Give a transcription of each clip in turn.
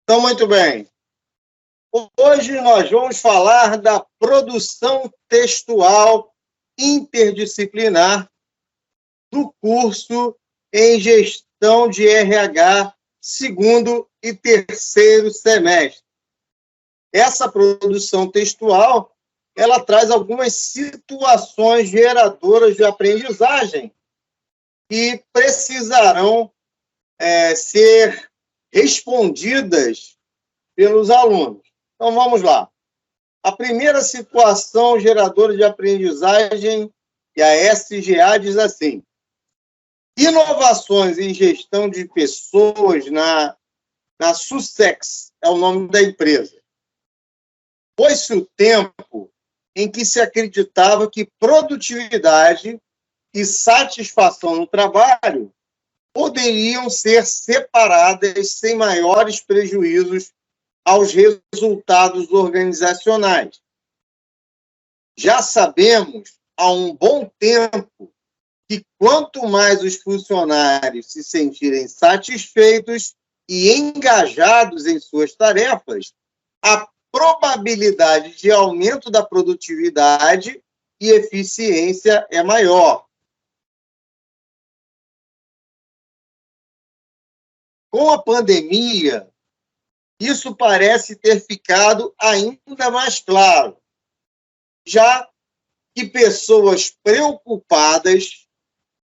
Então, muito bem. Hoje nós vamos falar da produção textual interdisciplinar do curso em Gestão de RH, segundo e terceiro semestre. Essa produção textual, ela traz algumas situações geradoras de aprendizagem que precisarão ser respondidas pelos alunos. Então, vamos lá. A primeira situação geradora de aprendizagem, que a SGA diz assim: inovações em gestão de pessoas na Sussex, é o nome da empresa. Foi-se o tempo em que se acreditava que produtividade e satisfação no trabalho poderiam ser separadas sem maiores prejuízos aos resultados organizacionais. Já sabemos há um bom tempo que quanto mais os funcionários se sentirem satisfeitos e engajados em suas tarefas, a probabilidade de aumento da produtividade e eficiência é maior. Com a pandemia, isso parece ter ficado ainda mais claro, já que pessoas preocupadas,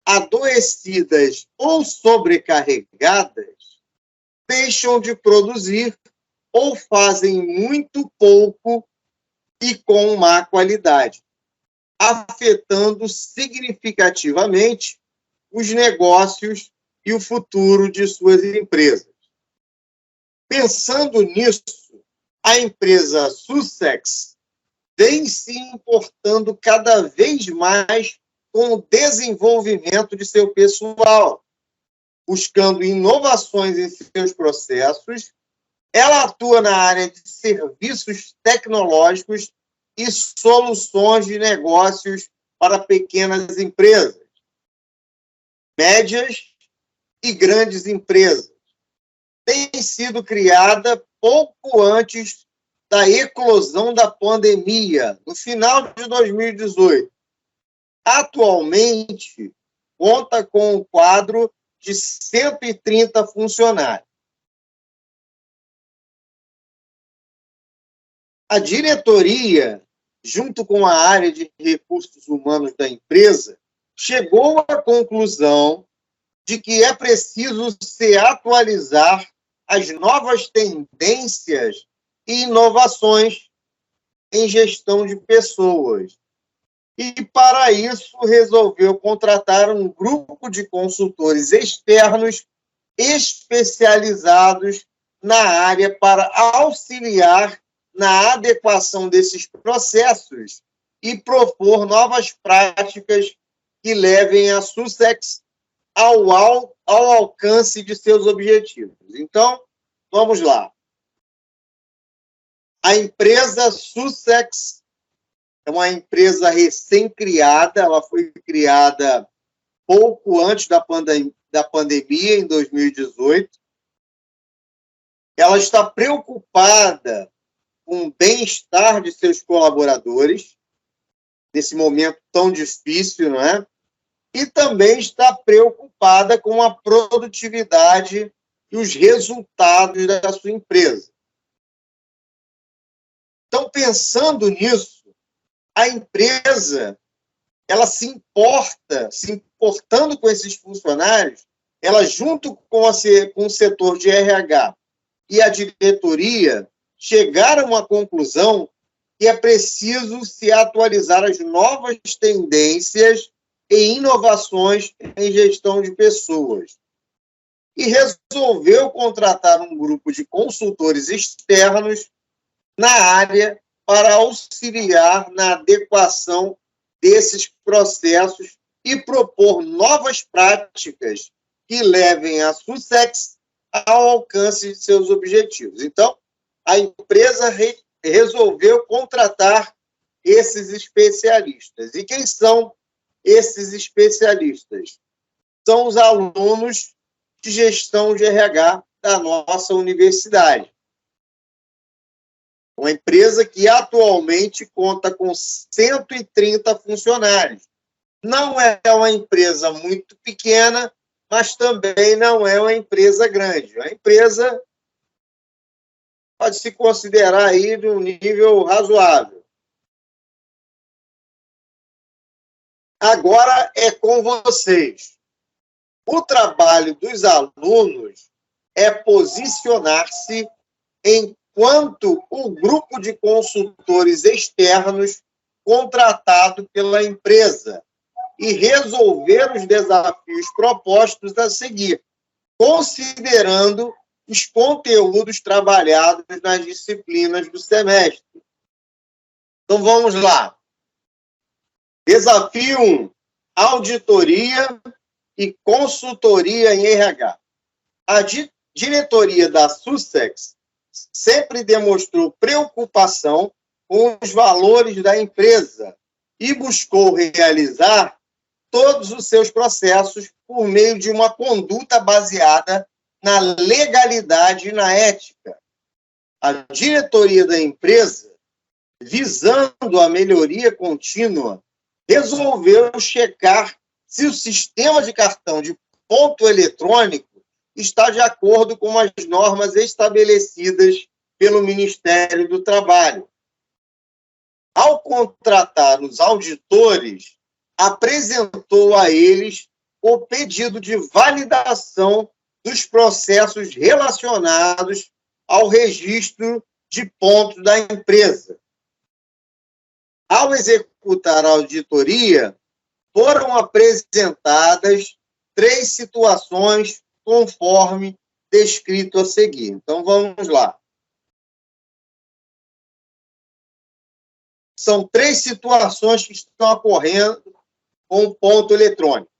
adoecidas ou sobrecarregadas deixam de produzir ou fazem muito pouco e com má qualidade, afetando significativamente os negócios e o futuro de suas empresas. Pensando nisso, a empresa Sussex vem se importando cada vez mais com o desenvolvimento de seu pessoal, buscando inovações em seus processos. Ela atua na área de serviços tecnológicos e soluções de negócios para pequenas empresas, médias e grandes empresas. Tem sido criada pouco antes da eclosão da pandemia, no final de 2018. Atualmente, conta com um quadro de 130 funcionários. A diretoria, junto com a área de recursos humanos da empresa, chegou à conclusão de que é preciso se atualizar as novas tendências e inovações em gestão de pessoas. E, para isso, resolveu contratar um grupo de consultores externos especializados na área para auxiliar na adequação desses processos e propor novas práticas que levem a Sussex ao alcance de seus objetivos. Então, vamos lá. A empresa Sussex é uma empresa recém-criada, ela foi criada pouco antes da pandemia, em 2018. Ela está preocupada com o bem-estar de seus colaboradores, nesse momento tão difícil, não é? E também está preocupada com a produtividade e os resultados da sua empresa. Então, pensando nisso, a empresa, ela se importando com esses funcionários, ela, junto com o setor de RH e a diretoria, chegaram à conclusão que é preciso se atualizar as novas tendências e inovações em gestão de pessoas. E resolveu contratar um grupo de consultores externos na área para auxiliar na adequação desses processos e propor novas práticas que levem a Sussex ao alcance de seus objetivos. Então, a empresa resolveu contratar esses especialistas. E quem são esses especialistas? São os alunos de gestão de RH da nossa universidade. Uma empresa que atualmente conta com 130 funcionários. Não é uma empresa muito pequena, mas também não é uma empresa grande. A empresa pode se considerar aí de um nível razoável. Agora é com vocês. O trabalho dos alunos é posicionar-se enquanto o grupo de consultores externos contratado pela empresa e resolver os desafios propostos a seguir, considerando os conteúdos trabalhados nas disciplinas do semestre. Então, vamos lá. Desafio 1. Auditoria e consultoria em RH. A diretoria da Sussex sempre demonstrou preocupação com os valores da empresa e buscou realizar todos os seus processos por meio de uma conduta baseada na legalidade e na ética. A diretoria da empresa, visando a melhoria contínua, resolveu checar se o sistema de cartão de ponto eletrônico está de acordo com as normas estabelecidas pelo Ministério do Trabalho. Ao contratar os auditores, apresentou a eles o pedido de validação dos processos relacionados ao registro de pontos da empresa. Ao executar a auditoria, foram apresentadas 3 situações conforme descrito a seguir. Então, vamos lá. São 3 situações que estão ocorrendo com o ponto eletrônico.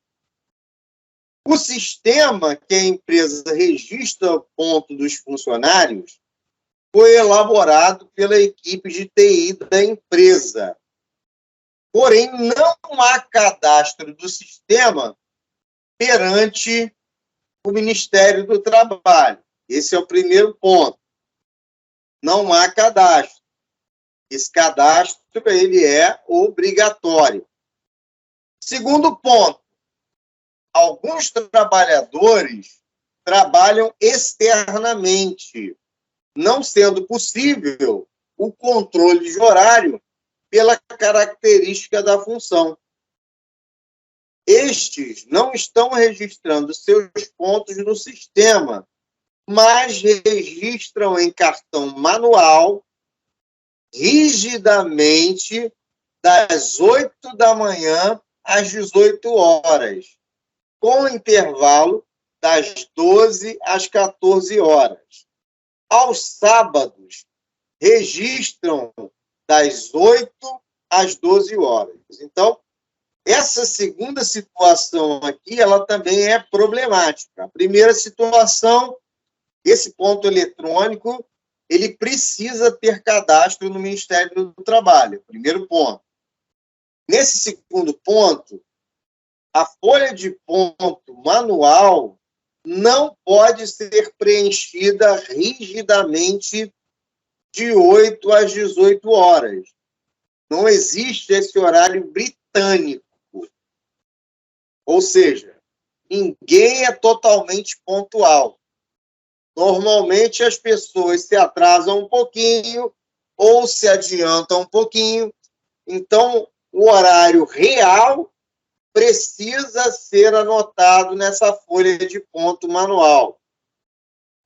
O sistema que a empresa registra o ponto dos funcionários foi elaborado pela equipe de TI da empresa. Porém, não há cadastro do sistema perante o Ministério do Trabalho. Esse é o primeiro ponto. Não há cadastro. Esse cadastro ele é obrigatório. Segundo ponto, alguns trabalhadores trabalham externamente, não sendo possível o controle de horário pela característica da função. Estes não estão registrando seus pontos no sistema, mas registram em cartão manual, rigidamente, das 8 da manhã às 18 horas, com intervalo das 12 às 14 horas. Aos sábados, registram das 8 às 12 horas. Então, essa segunda situação aqui, ela também é problemática. A primeira situação, esse ponto eletrônico, ele precisa ter cadastro no Ministério do Trabalho, primeiro ponto. Nesse segundo ponto, a folha de ponto manual não pode ser preenchida rigidamente de 8 às 18 horas. Não existe esse horário britânico. Ou seja, ninguém é totalmente pontual. Normalmente as pessoas se atrasam um pouquinho ou se adiantam um pouquinho. Então, o horário real precisa ser anotado nessa folha de ponto manual.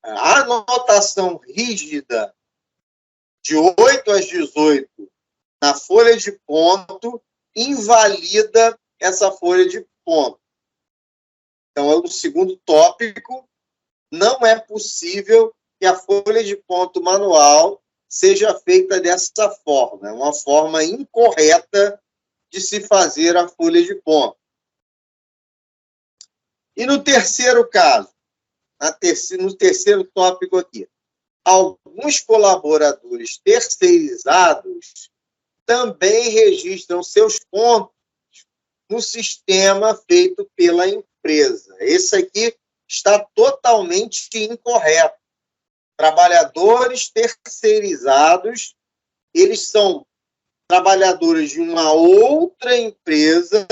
A anotação rígida de 8 às 18 na folha de ponto invalida essa folha de ponto. Então, é o segundo tópico. Não é possível que a folha de ponto manual seja feita dessa forma. É uma forma incorreta de se fazer a folha de ponto. E no terceiro caso, no terceiro tópico aqui, alguns colaboradores terceirizados também registram seus pontos no sistema feito pela empresa. Esse aqui está totalmente incorreto. Trabalhadores terceirizados eles são trabalhadores de uma outra empresa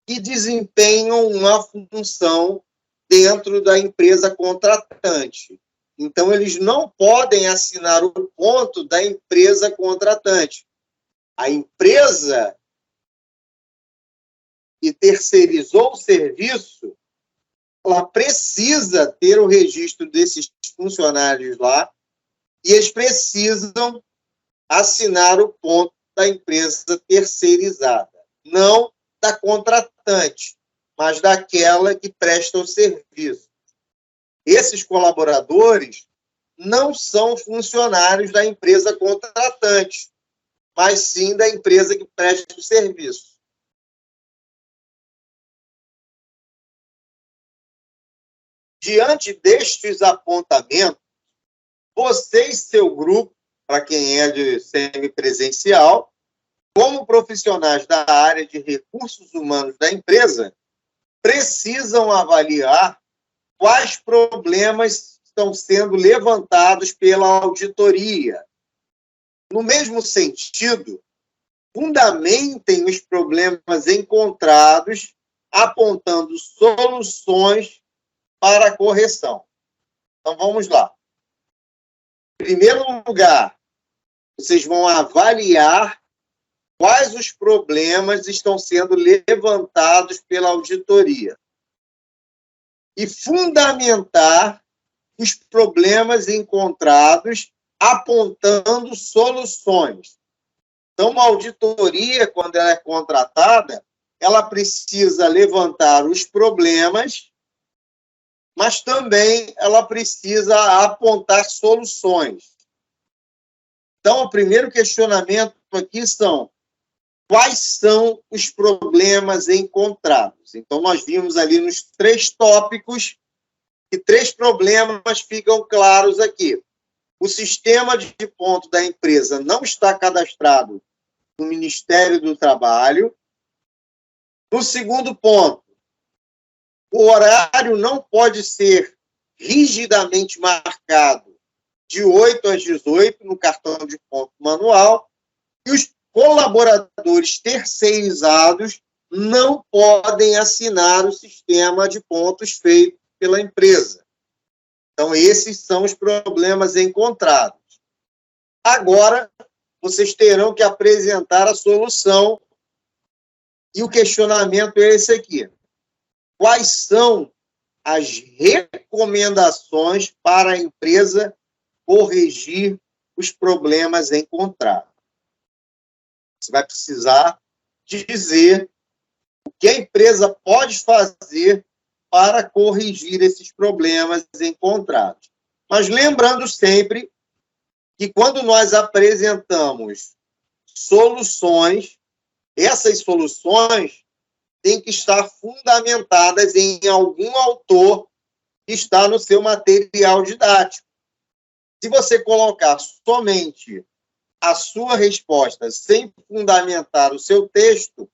que desempenham uma função dentro da empresa contratante. Então, eles não podem assinar o ponto da empresa contratante. A empresa que terceirizou o serviço, ela precisa ter o registro desses funcionários lá e eles precisam assinar o ponto da empresa terceirizada, não da contratante, mas daquela que presta o serviço. Esses colaboradores não são funcionários da empresa contratante, mas sim da empresa que presta o serviço. Diante destes apontamentos, você e seu grupo, para quem é de semipresencial, como profissionais da área de recursos humanos da empresa, precisam avaliar quais problemas estão sendo levantados pela auditoria. No mesmo sentido, fundamentem os problemas encontrados, apontando soluções para a correção. Então, vamos lá. Em primeiro lugar, vocês vão avaliar quais os problemas estão sendo levantados pela auditoria e fundamentar os problemas encontrados, apontando soluções. Então, uma auditoria, quando ela é contratada, ela precisa levantar os problemas, mas também ela precisa apontar soluções. Então, o primeiro questionamento aqui são: quais são os problemas encontrados? Então, nós vimos ali nos 3 tópicos que 3 problemas ficam claros aqui. O sistema de ponto da empresa não está cadastrado no Ministério do Trabalho. No segundo ponto, o horário não pode ser rigidamente marcado de 8 às 18 no cartão de ponto manual, e os colaboradores terceirizados não podem assinar o sistema de pontos feito pela empresa. Então, esses são os problemas encontrados. Agora, vocês terão que apresentar a solução, e o questionamento é esse aqui: quais são as recomendações para a empresa corrigir os problemas encontrados? Você vai precisar dizer o que a empresa pode fazer para corrigir esses problemas encontrados. Mas lembrando sempre que quando nós apresentamos soluções, essas soluções têm que estar fundamentadas em algum autor que está no seu material didático. Se você colocar somente a sua resposta sem fundamentar o seu texto,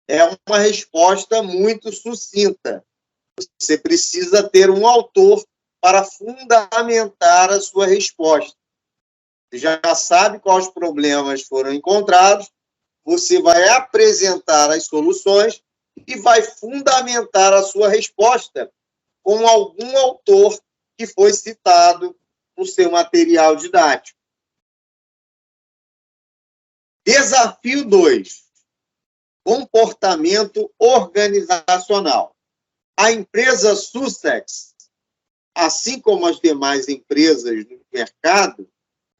é uma resposta muito sucinta. Você precisa ter um autor para fundamentar a sua resposta. Você já sabe quais problemas foram encontrados, você vai apresentar as soluções e vai fundamentar a sua resposta com algum autor que foi citado no seu material didático. Desafio 2. Comportamento organizacional. A empresa Sussex, assim como as demais empresas do mercado,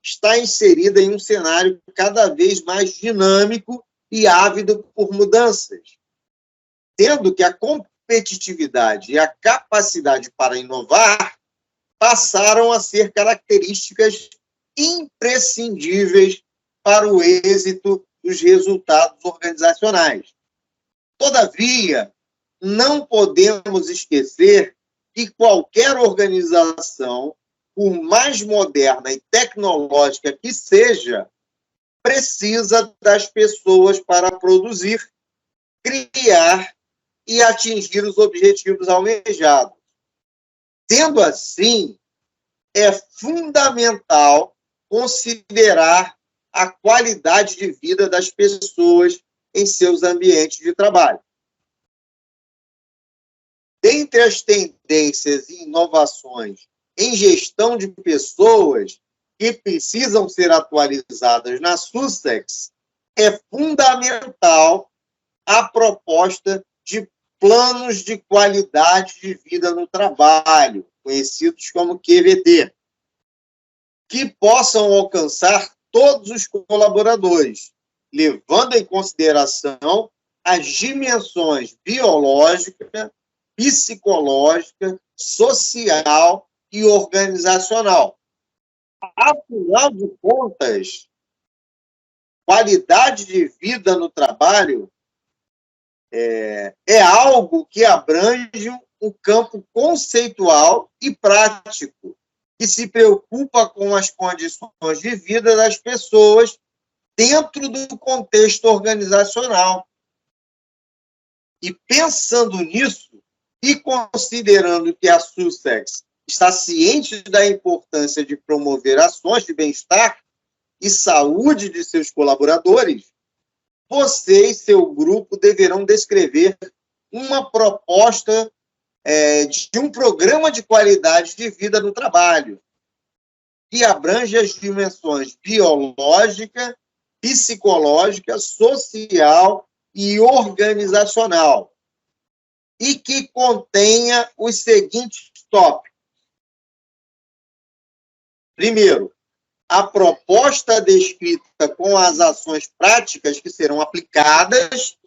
está inserida em um cenário cada vez mais dinâmico e ávido por mudanças, tendo que a competitividade e a capacidade para inovar passaram a ser características imprescindíveis para o êxito dos resultados organizacionais. Todavia, não podemos esquecer que qualquer organização, por mais moderna e tecnológica que seja, precisa das pessoas para produzir, criar e atingir os objetivos almejados. Sendo assim, é fundamental considerar a qualidade de vida das pessoas em seus ambientes de trabalho. Dentre as tendências e inovações em gestão de pessoas que precisam ser atualizadas na Sussex, é fundamental a proposta de planos de qualidade de vida no trabalho, conhecidos como QVT, que possam alcançar todos os colaboradores, levando em consideração as dimensões biológica, psicológica, social e organizacional. Afinal de contas, qualidade de vida no trabalho é algo que abrange um campo conceitual e prático, que se preocupa com as condições de vida das pessoas dentro do contexto organizacional. E pensando nisso, e considerando que a Sussex está ciente da importância de promover ações de bem-estar e saúde de seus colaboradores, você e seu grupo deverão descrever uma proposta de um programa de qualidade de vida no trabalho, que abrange as dimensões biológica, psicológica, social e organizacional, e que contenha os seguintes tópicos. Primeiro, a proposta descrita com as ações práticas que serão aplicadas.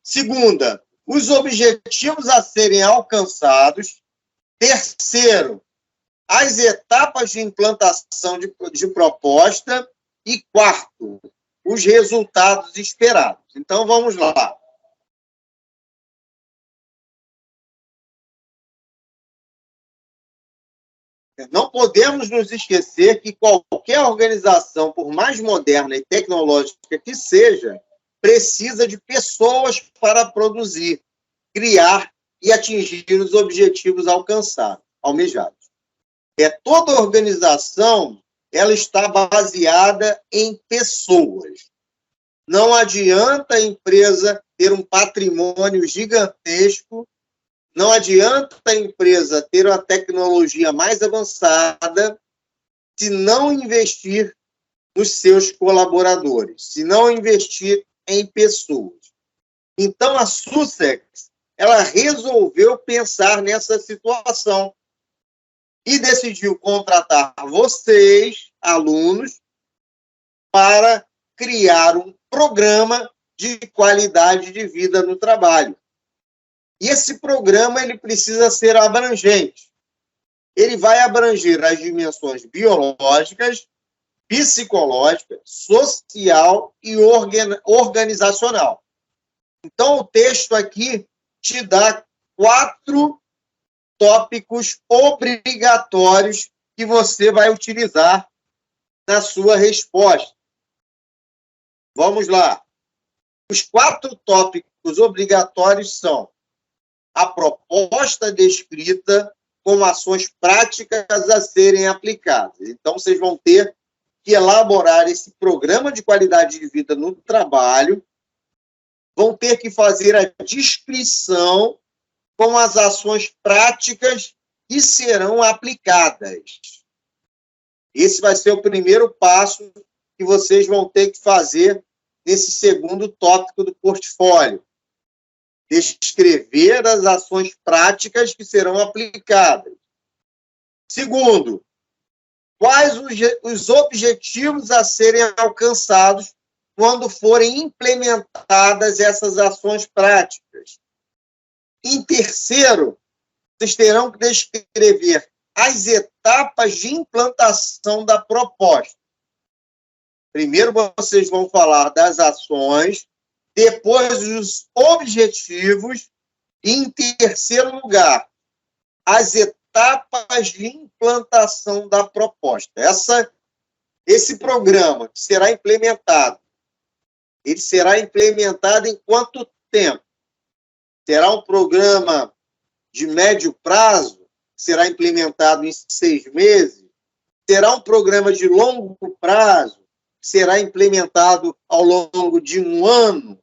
Segunda, os objetivos a serem alcançados. Terceiro, as etapas de implantação de proposta. E quarto, os resultados esperados. Então, vamos lá. Não podemos nos esquecer que qualquer organização, por mais moderna e tecnológica que seja, precisa de pessoas para produzir, criar e atingir os objetivos almejados. Toda organização, ela está baseada em pessoas. Não adianta a empresa ter um patrimônio gigantesco, não adianta a empresa ter uma tecnologia mais avançada se não investir nos seus colaboradores, se não investir em pessoas. Então, a Sussex, ela resolveu pensar nessa situação e decidiu contratar vocês, alunos, para criar um programa de qualidade de vida no trabalho. E esse programa ele precisa ser abrangente. Ele vai abranger as dimensões biológicas, psicológica, social e organizacional. Então, o texto aqui te dá 4 tópicos obrigatórios que você vai utilizar na sua resposta. Vamos lá. Os 4 tópicos obrigatórios são a proposta descrita com ações práticas a serem aplicadas. Então, vocês vão ter que elaborar esse programa de qualidade de vida no trabalho, vão ter que fazer a descrição com as ações práticas que serão aplicadas. Esse vai ser o primeiro passo que vocês vão ter que fazer nesse segundo tópico do portfólio. Descrever as ações práticas que serão aplicadas. Segundo, quais os objetivos a serem alcançados quando forem implementadas essas ações práticas. Em terceiro, vocês terão que descrever as etapas de implantação da proposta. Primeiro, vocês vão falar das ações, depois os objetivos, e, em terceiro lugar, as etapas de implantação da proposta. Esse programa que será implementado, ele será implementado em quanto tempo? Será um programa de médio prazo, será implementado em 6 meses? Será um programa de longo prazo, será implementado ao longo de um ano.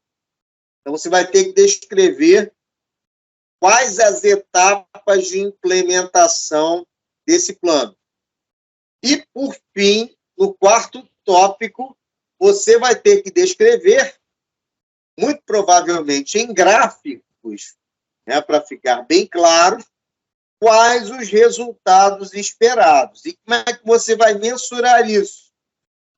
Então, você vai ter que descrever quais as etapas de implementação desse plano. E, por fim, no quarto tópico, você vai ter que descrever, muito provavelmente em gráficos, né, para ficar bem claro, quais os resultados esperados. E como é que você vai mensurar isso?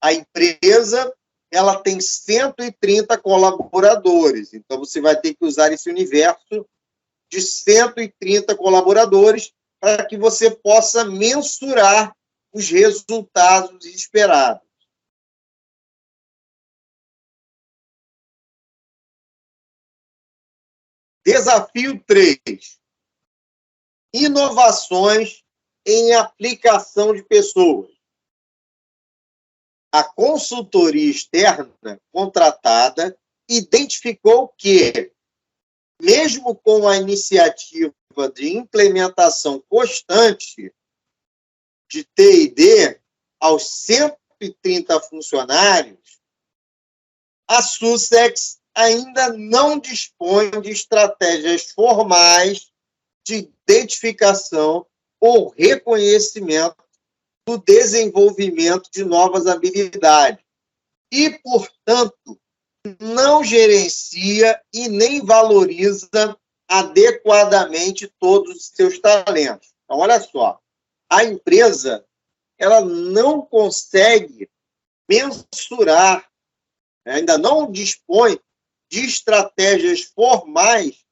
A empresa, ela tem 130 colaboradores, então você vai ter que usar esse universo de 130 colaboradores para que você possa mensurar os resultados esperados. Desafio 3. Inovações em aplicação de pessoas. A consultoria externa contratada identificou que, mesmo com a iniciativa de implementação constante de T&D aos 130 funcionários, a Sussex ainda não dispõe de estratégias formais de identificação ou reconhecimento do desenvolvimento de novas habilidades e, portanto, não gerencia e nem valoriza adequadamente todos os seus talentos. Então, olha só, a empresa ela não consegue mensurar, ainda não dispõe de estratégias formais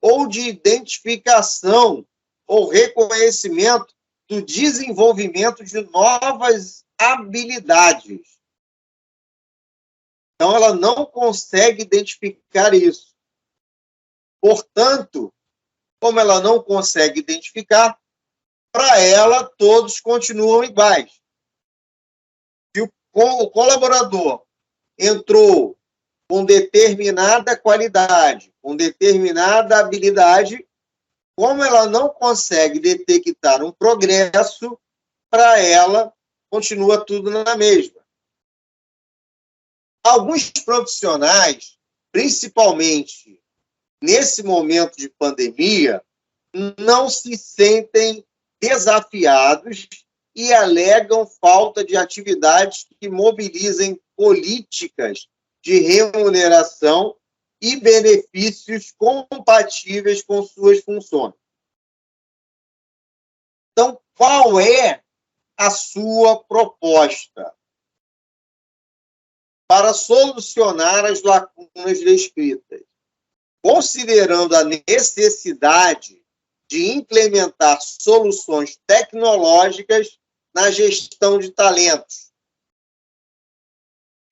ou de identificação ou reconhecimento do desenvolvimento de novas habilidades. Então, ela não consegue identificar isso. Portanto, como ela não consegue identificar, para ela, todos continuam iguais. Se o colaborador entrou com determinada qualidade, com determinada habilidade, como ela não consegue detectar um progresso, para ela continua tudo na mesma. Alguns profissionais, principalmente nesse momento de pandemia, não se sentem desafiados e alegam falta de atividades que mobilizem políticas de remuneração e benefícios compatíveis com suas funções. Então, qual é a sua proposta para solucionar as lacunas descritas, considerando a necessidade de implementar soluções tecnológicas na gestão de talentos?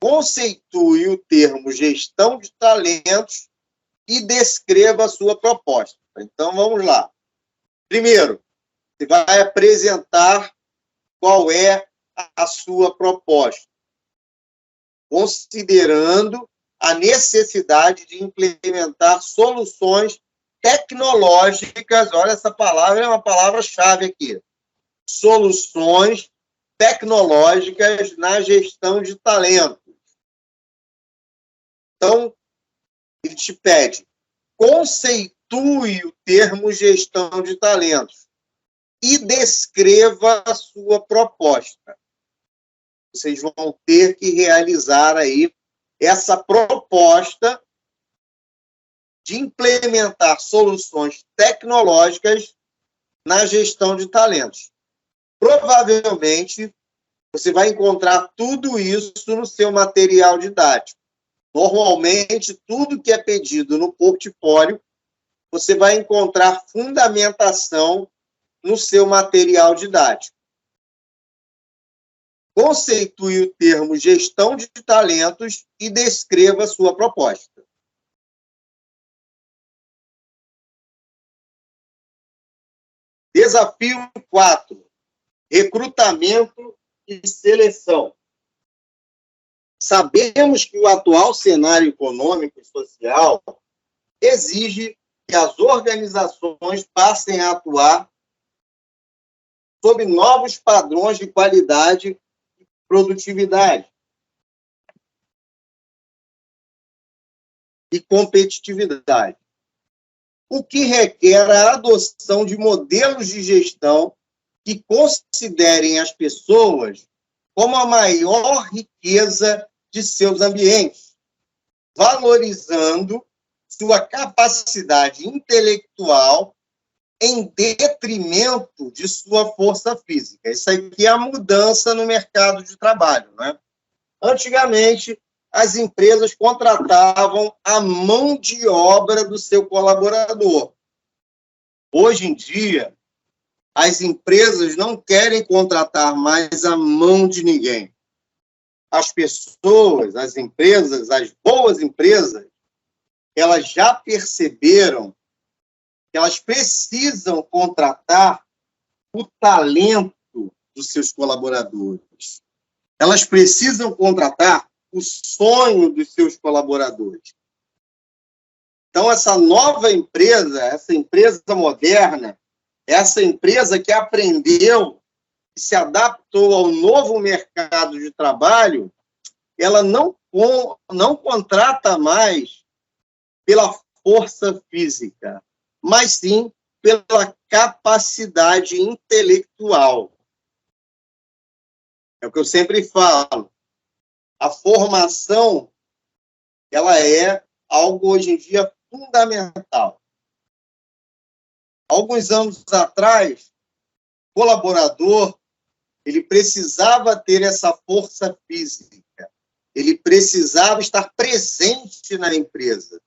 Conceitue o termo gestão de talentos e descreva a sua proposta. Então, vamos lá. Primeiro, você vai apresentar qual é a sua proposta, considerando a necessidade de implementar soluções tecnológicas. Olha, essa palavra é uma palavra-chave aqui. Soluções tecnológicas na gestão de talentos. Então, ele te pede, conceitue o termo gestão de talentos e descreva a sua proposta. Vocês vão ter que realizar aí essa proposta de implementar soluções tecnológicas na gestão de talentos. Provavelmente, você vai encontrar tudo isso no seu material didático. Normalmente, tudo que é pedido no portfólio, você vai encontrar fundamentação no seu material didático. Conceitue o termo gestão de talentos e descreva a sua proposta. Desafio 4. Recrutamento e seleção. Sabemos que o atual cenário econômico e social exige que as organizações passem a atuar sob novos padrões de qualidade e produtividade. e competitividade, o que requer a adoção de modelos de gestão que considerem as pessoas como a maior riqueza de seus ambientes, valorizando sua capacidade intelectual em detrimento de sua força física. Isso aqui é a mudança no mercado de trabalho, né? Antigamente, as empresas contratavam a mão de obra do seu colaborador. Hoje em dia, as empresas não querem contratar mais a mão de ninguém. As pessoas, as empresas, as boas empresas, elas já perceberam que elas precisam contratar o talento dos seus colaboradores. Elas precisam contratar o sonho dos seus colaboradores. Então, essa nova empresa, essa empresa moderna, essa empresa que aprendeu e se adaptou ao novo mercado de trabalho, ela não contrata mais pela força física, mas sim pela capacidade intelectual. É o que eu sempre falo. A formação, ela é algo hoje em dia fundamental. Alguns anos atrás, o colaborador, ele precisava ter essa força física, ele precisava estar presente na empresa.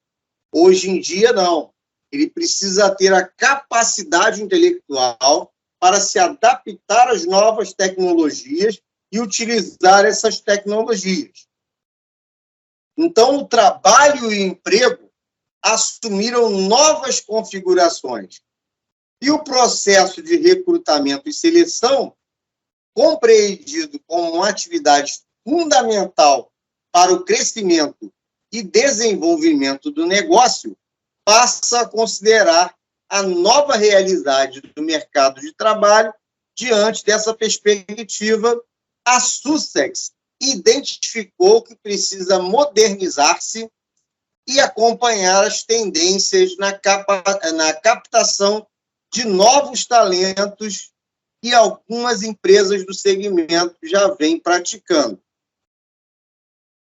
Hoje em dia, não. Ele precisa ter a capacidade intelectual para se adaptar às novas tecnologias e utilizar essas tecnologias. Então, o trabalho e o emprego assumiram novas configurações. E o processo de recrutamento e seleção, compreendido como uma atividade fundamental para o crescimento e desenvolvimento do negócio, passa a considerar a nova realidade do mercado de trabalho. Diante dessa perspectiva, a Sussex identificou que precisa modernizar-se e acompanhar as tendências na captação de novos talentos que algumas empresas do segmento já vêm praticando.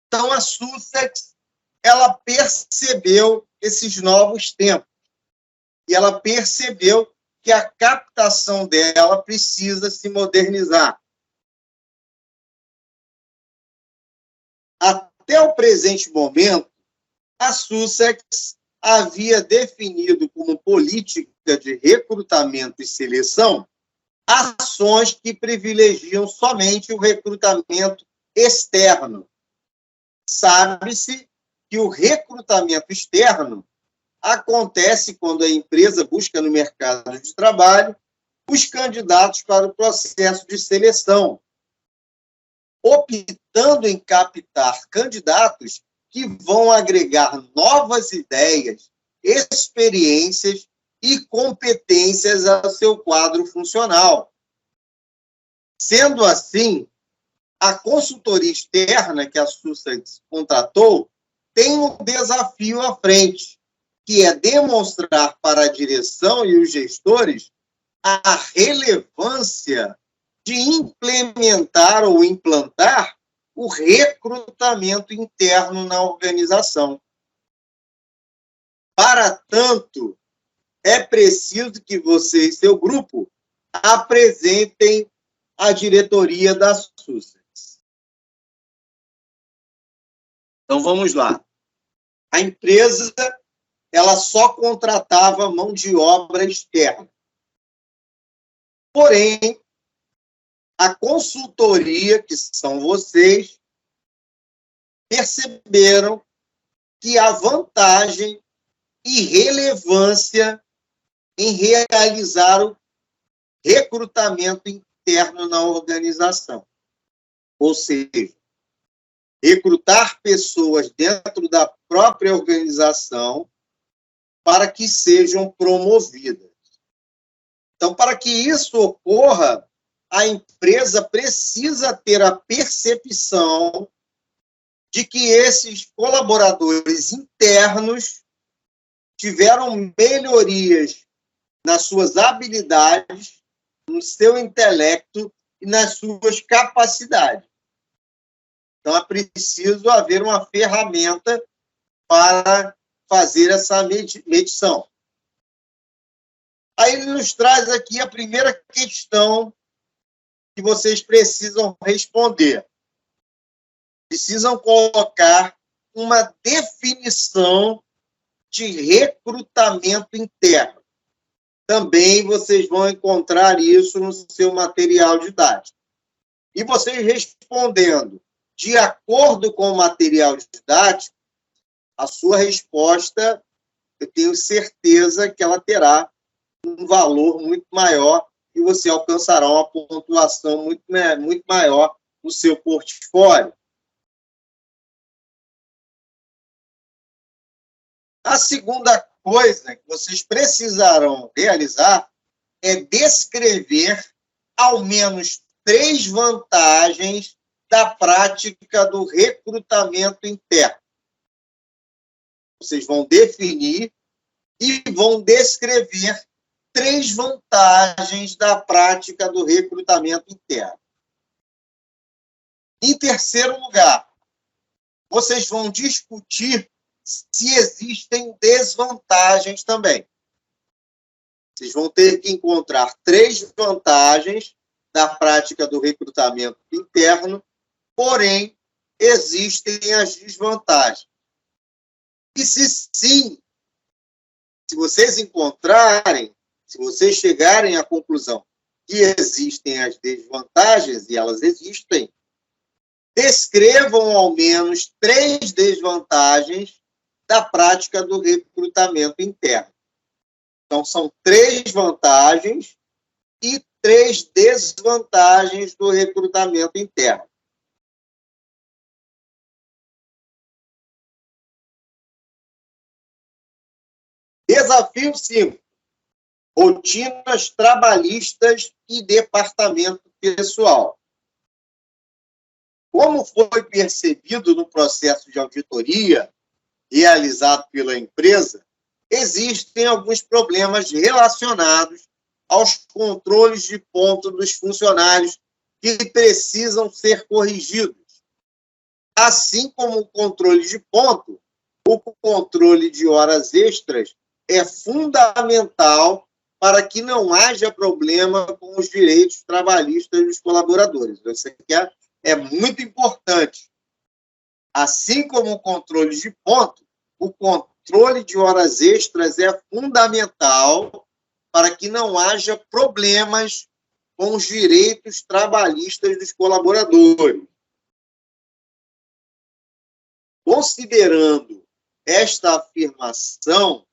Então, a Sussex, ela percebeu esses novos tempos e ela percebeu que a captação dela precisa se modernizar. Até o presente momento, a Sussex havia definido como política de recrutamento e seleção ações que privilegiam somente o recrutamento externo. Sabe-se que o recrutamento externo acontece quando a empresa busca no mercado de trabalho os candidatos para o processo de seleção, optando em captar candidatos que vão agregar novas ideias, experiências e competências ao seu quadro funcional. Sendo assim, a consultoria externa que a Sussex contratou tem um desafio à frente, que é demonstrar para a direção e os gestores a relevância de implementar ou implantar o recrutamento interno na organização. Para tanto, é preciso que você e seu grupo apresentem à diretoria da Sussex. Então, vamos lá. A empresa, ela só contratava mão de obra externa. Porém, a consultoria, que são vocês, perceberam que há vantagem e relevância em realizar o recrutamento interno na organização. Ou seja, recrutar pessoas dentro da própria organização para que sejam promovidas. Então, para que isso ocorra, a empresa precisa ter a percepção de que esses colaboradores internos tiveram melhorias nas suas habilidades, no seu intelecto e nas suas capacidades. Então, é preciso haver uma ferramenta para fazer essa medição. Aí ele nos traz aqui a primeira questão que vocês precisam responder. Precisam colocar uma definição de recrutamento interno. Também vocês vão encontrar isso no seu material didático. E vocês respondendo de acordo com o material didático, a sua resposta, eu tenho certeza que ela terá um valor muito maior e você alcançará uma pontuação muito maior no seu portfólio. A segunda coisa que vocês precisarão realizar é descrever ao menos 3 vantagens da prática do recrutamento interno. Vocês vão definir e vão descrever 3 vantagens da prática do recrutamento interno. Em terceiro lugar, vocês vão discutir se existem desvantagens também. Vocês vão ter que encontrar 3 vantagens da prática do recrutamento interno, porém, existem as desvantagens. E se sim, se vocês encontrarem, se vocês chegarem à conclusão que existem as desvantagens, e elas existem, descrevam ao menos 3 desvantagens da prática do recrutamento interno. Então, são 3 vantagens e 3 desvantagens do recrutamento interno. Desafio 5. Rotinas trabalhistas e departamento pessoal. Como foi percebido no processo de auditoria realizado pela empresa, existem alguns problemas relacionados aos controles de ponto dos funcionários que precisam ser corrigidos. Assim como o controle de ponto, o controle de horas extras é fundamental para que não haja problema com os direitos trabalhistas dos colaboradores. Isso aqui é muito importante. Assim como o controle de ponto, o controle de horas extras é fundamental para que não haja problemas com os direitos trabalhistas dos colaboradores. Considerando esta afirmação,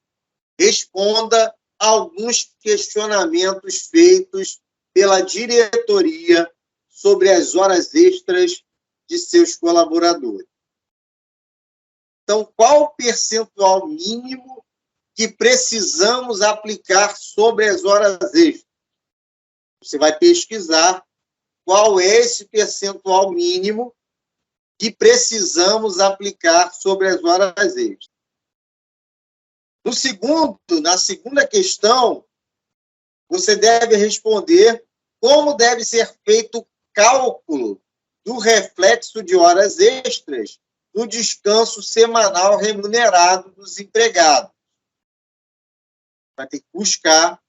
responda a alguns questionamentos feitos pela diretoria sobre as horas extras de seus colaboradores. Então, qual o percentual mínimo que precisamos aplicar sobre as horas extras? Você vai pesquisar qual é esse percentual mínimo que precisamos aplicar sobre as horas extras. Na segunda questão, você deve responder como deve ser feito o cálculo do reflexo de horas extras no descanso semanal remunerado dos empregados. Vai ter que buscar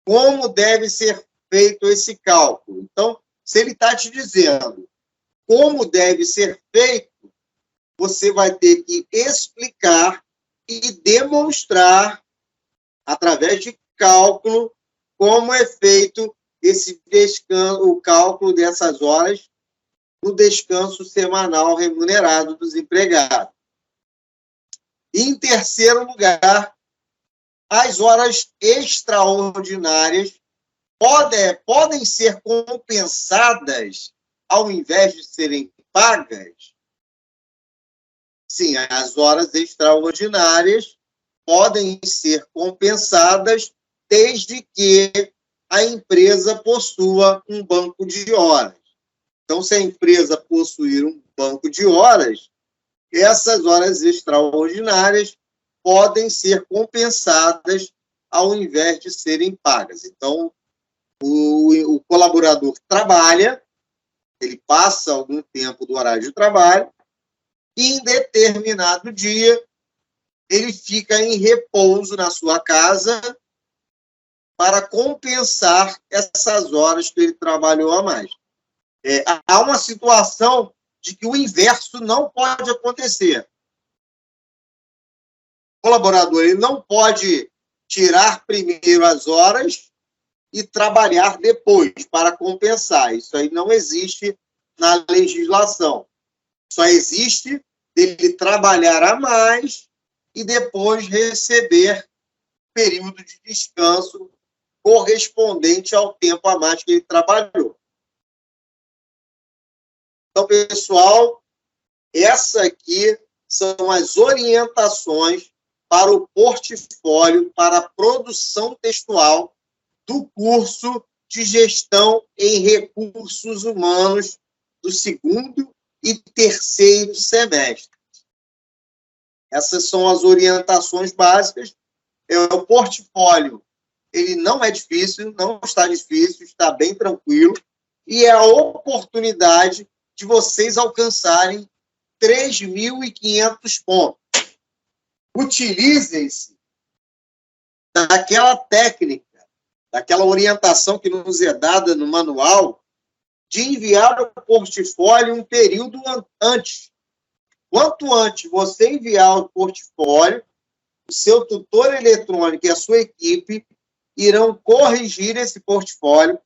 como deve ser feito esse cálculo. Então, se ele está te dizendo como deve ser feito, você vai ter que explicar e demonstrar, através de cálculo, como é feito esse descanso, o cálculo dessas horas no descanso semanal remunerado dos empregados. Em terceiro lugar, as horas extraordinárias podem ser compensadas ao invés de serem pagas? Sim, as horas extraordinárias podem ser compensadas desde que a empresa possua um banco de horas. Então, se a empresa possuir um banco de horas, essas horas extraordinárias podem ser compensadas ao invés de serem pagas. Então, o colaborador trabalha, ele passa algum tempo do horário de trabalho, e em determinado dia ele fica em repouso na sua casa para compensar essas horas que ele trabalhou a mais. Há uma situação de que o inverso não pode acontecer. O colaborador ele não pode tirar primeiro as horas e trabalhar depois para compensar. Isso aí não existe na legislação. Só existe ele trabalhar a mais e depois receber período de descanso correspondente ao tempo a mais que ele trabalhou. Então, pessoal, essa aqui são as orientações para o portfólio, para a produção textual do curso de Gestão em Recursos Humanos do 2º e 3º semestre. Essas são as orientações básicas. O portfólio, ele não é difícil, não está difícil, está bem tranquilo, e é a oportunidade de vocês alcançarem 3.500 pontos. Utilizem-se daquela técnica, daquela orientação que nos é dada no manual, de enviar o portfólio um período antes. Quanto antes você enviar o portfólio, o seu tutor eletrônico e a sua equipe irão corrigir esse portfólio,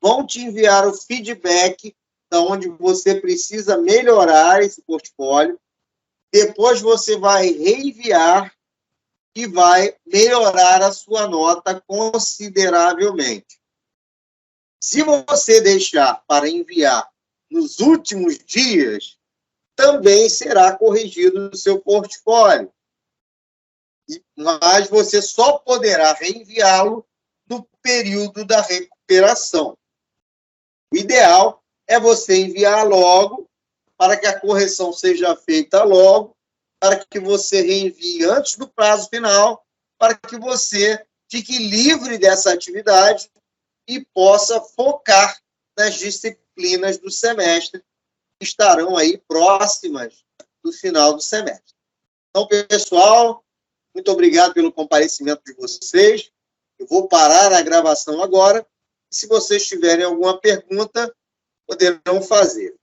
vão te enviar o feedback de onde você precisa melhorar esse portfólio, depois você vai reenviar e vai melhorar a sua nota consideravelmente. Se você deixar para enviar nos últimos dias, também será corrigido o seu portfólio. Mas você só poderá reenviá-lo no período da recuperação. O ideal é você enviar logo, para que a correção seja feita logo, para que você reenvie antes do prazo final, para que você fique livre dessa atividade e possa focar nas disciplinas do semestre, que estarão aí próximas do final do semestre. Então, pessoal, muito obrigado pelo comparecimento de vocês. Eu vou parar a gravação agora. Se vocês tiverem alguma pergunta, poderão fazer.